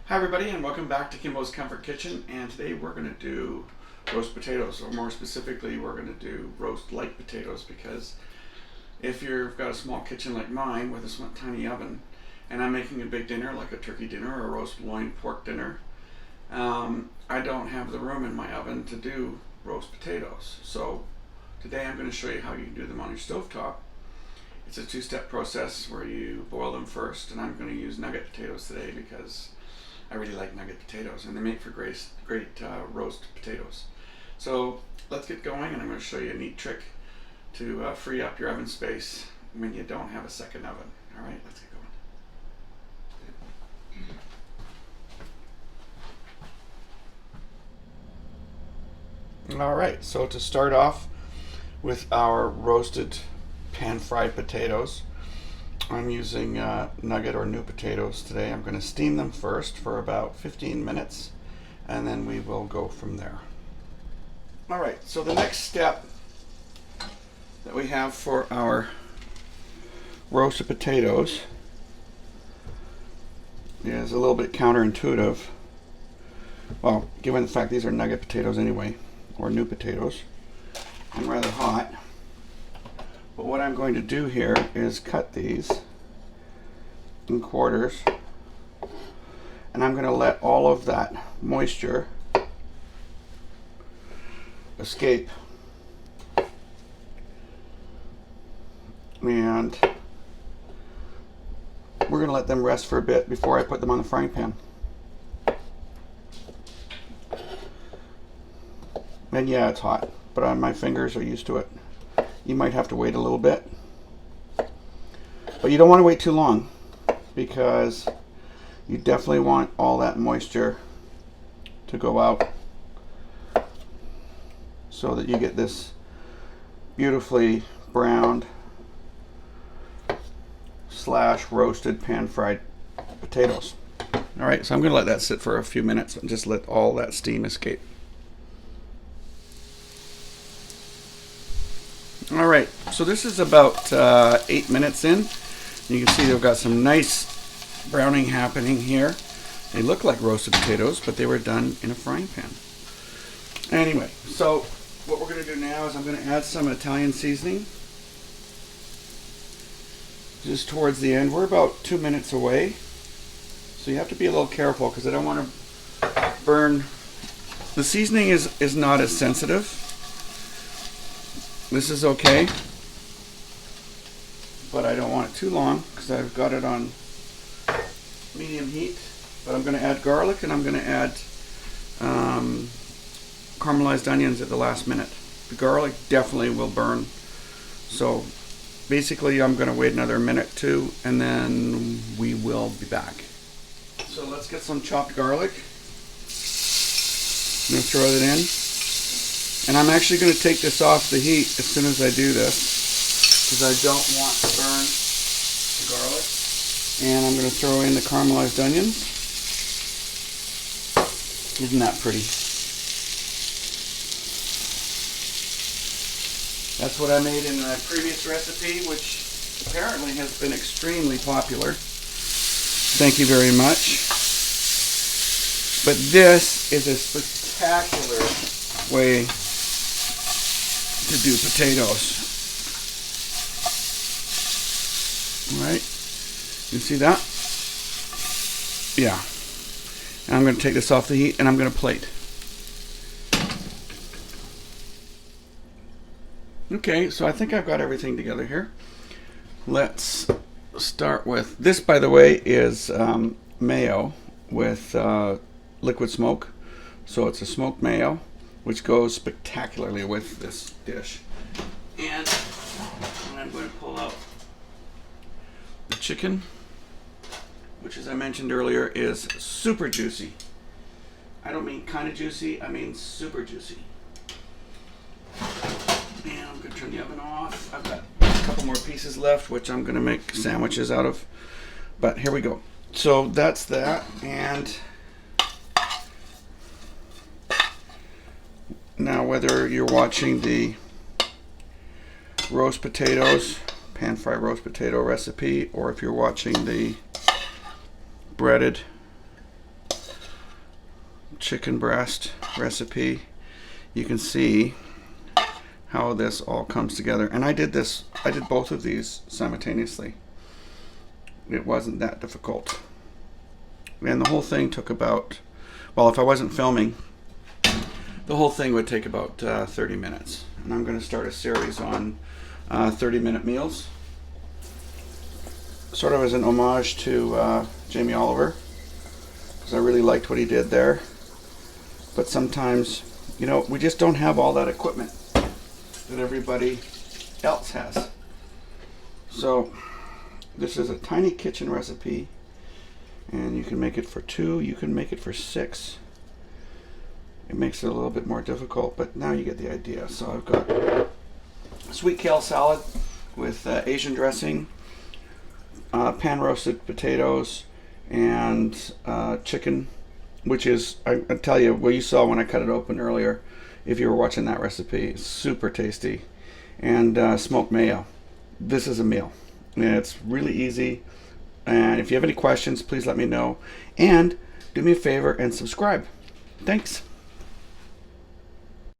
Hi everybody, and welcome back to Kimbo's Comfort Kitchen. And today we're going to do roast potatoes, or more specifically we're going to do roast light potatoes, because if you've got a small kitchen like mine with a tiny oven and I'm making a big dinner like a turkey dinner or a roast loin pork dinner, I don't have the room in my oven to do roast potatoes. So today I'm going to show you how you do them on your stovetop. It's a two-step process where you boil them first, and I'm going to use nugget potatoes today because I really like nugget potatoes, and they make for great roast potatoes. So let's get going, and I'm going to show you a neat trick to free up your oven space when you don't have a second oven. All right, let's get going. All right, so to start off with our roasted pan-fried potatoes, I'm using nugget or new potatoes today. I'm going to steam them first for about 15 minutes, and then we will go from there. All right, so the next step that we have for our roasted potatoes is a little bit counterintuitive. Well, given the fact these are nugget potatoes anyway, or new potatoes, and rather hot. But what I'm going to do here is cut these in quarters, and I'm going to let all of that moisture escape. And we're going to let them rest for a bit before I put them on the frying pan. And yeah, it's hot, but my fingers are used to it. You might have to wait a little bit, but you don't want to wait too long, because you definitely want all that moisture to go out so that you get this beautifully browned / roasted pan-fried potatoes. All right, so I'm going to let that sit for a few minutes and just let all that steam escape. All right, so this is about 8 minutes in. You can see they've got some nice browning happening here. They look like roasted potatoes, but they were done in a frying pan. Anyway, so what we're going to do now is I'm going to add some Italian seasoning just towards the end. We're about 2 minutes away, so you have to be a little careful because I don't want to burn. The seasoning is not as sensitive. This is okay, but I don't want it too long because I've got it on medium heat. But I'm going to add garlic, and I'm going to add caramelized onions at the last minute. The garlic definitely will burn, so basically I'm going to wait another minute too, and then we will be back. So let's get some chopped garlic. I'm going to throw it in. And I'm actually going to take this off the heat as soon as I do this, because I don't want to burn the garlic. And I'm going to throw in the caramelized onions. Isn't that pretty? That's what I made in a previous recipe, which apparently has been extremely popular. Thank you very much. But this is a spectacular way to do potatoes. All right, you see that? Yeah. And I'm going to take this off the heat, and I'm going to plate. Okay, so I think I've got everything together here. Let's start with this. By the way, is mayo with liquid smoke, so it's a smoked mayo, which goes spectacularly with this dish. And I'm going to pull out the chicken, which, as I mentioned earlier, is super juicy. I don't mean kind of juicy, I mean super juicy. And I'm going to turn the oven off. I've got a couple more pieces left, which I'm going to make sandwiches out of. But here we go. So that's that. And now, whether you're watching the roast potatoes, pan-fried roast potato recipe, or if you're watching the breaded chicken breast recipe, you can see how this all comes together. And I did both of these simultaneously. It wasn't that difficult. And the whole thing took about, well, if I wasn't filming, the whole thing would take about 30 minutes. And I'm going to start a series on 30-minute meals, sort of as an homage to Jamie Oliver, because I really liked what he did there. But sometimes, you know, we just don't have all that equipment that everybody else has. So this is a tiny kitchen recipe, and you can make it for 2, you can make it for 6. It makes it a little bit more difficult, but now you get the idea. So I've got sweet kale salad with Asian dressing, pan roasted potatoes, and chicken, which is, I tell you, what you saw when I cut it open earlier, if you were watching that recipe, super tasty, and smoked mayo. This is a meal, and it's really easy. And if you have any questions, please let me know, and do me a favor and subscribe. Thanks.